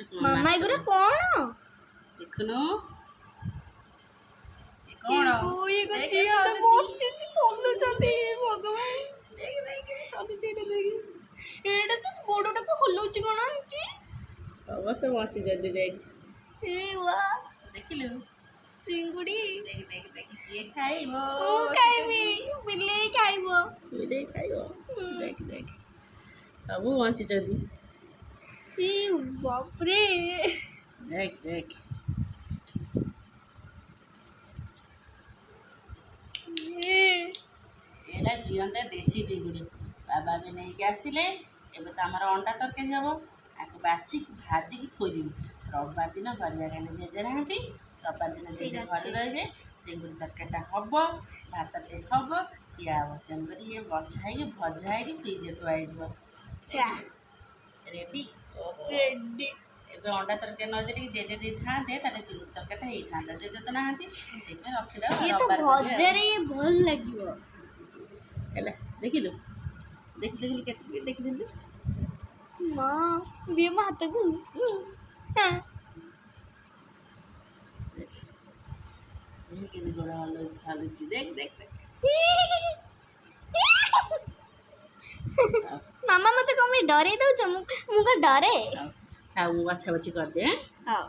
ମାମା ଏଗୁରା କ'ଣ ଦେଖୁନୁ କ'ଣ ଏଇଟା ତ ଗୋଡ଼ଟା ତ ହଲଉଛି କ'ଣ ଆଣିଛି ସମସ୍ତେ ବଞ୍ଚିଛନ୍ତି ଦେଖ ଏ ୱା ଦେଖିଲୁ ଚିଙ୍ଗୁଡ଼ି ଦେଖ ଦେଖ ଦେଖ କିଏ ଖାଇବ ମୁଁ ଖାଇବି ବିଲେଇ ଖାଇବ ବିଲେଇ ଖାଇବ ଦେଖ ଦେଖ ସବୁ ବଞ୍ଚିଛନ୍ତି ଏ ବାପରେ ଦେଖ ଦେଖ ଏଇଟା ଜିଅନ୍ତା ଦେଶୀ ଚିଙ୍ଗୁଡ଼ି ବାବା ବି ନେଇକି ଆସିଲେ ଏବେ ତ ଆମର ଅଣ୍ଡା ତରକାରୀ ହେବ ତାକୁ ବାଛିକି ଭାଜିକି ଥୋଇଦେବି ରବିବାର ଦିନ କରିବା କାହିଁକି ଜେଜେ ନାହାନ୍ତି ରବିବାର ଦିନ ଜେଜେ ଘରେ ରହିବେ ଚିଙ୍ଗୁଡ଼ି ତରକାରୀଟା ହେବ ଭାତଟେ ହେବ ଖିଆ ହେବ ତେଣୁକରି ଇଏ ବଛା ହେଇକି ଭଜା ହେଇକି ଫ୍ରିଜ୍ରେ ଥୁଆ ହେଇଯିବ ରେଡ଼ି ରେଡି ଏବେ ଅଣ୍ଡା ତରକାରୀ ନ ଦେଇକି ଜେଜେ ଦେଇଥାନ୍ତେ ତାହେଲେ ଚିଙ୍ଗୁଡ଼ି ତରକାରୀଟା ହେଇଥାନ୍ତା ଜେଜେ ତ ନାହାନ୍ତି ସେଇଥିପାଇଁ ରଖିଦେବା ଇଏ ତ ଭଜାରେ ଭଲ ଲାଗିବ ହେଲା ଦେଖିଲୁ ଦେଖିଦେଲି କେତେ ଦେଖିଦେଲି ମା ଦିଅ ମୋ ହାତକୁ କେମିତି ଗୋଡ଼ ହଲୁଛି ଚାଲୁଛି ଦେଖ ଦେଖ ମାମା ମତେ କଣ ପାଇଁ ଡରେଇ ଦଉଛ ମୁଁ କଣ ଡରେ ଆଉ ମୁଁ ବଛା ବଛି କରିଦିଏ ହଉ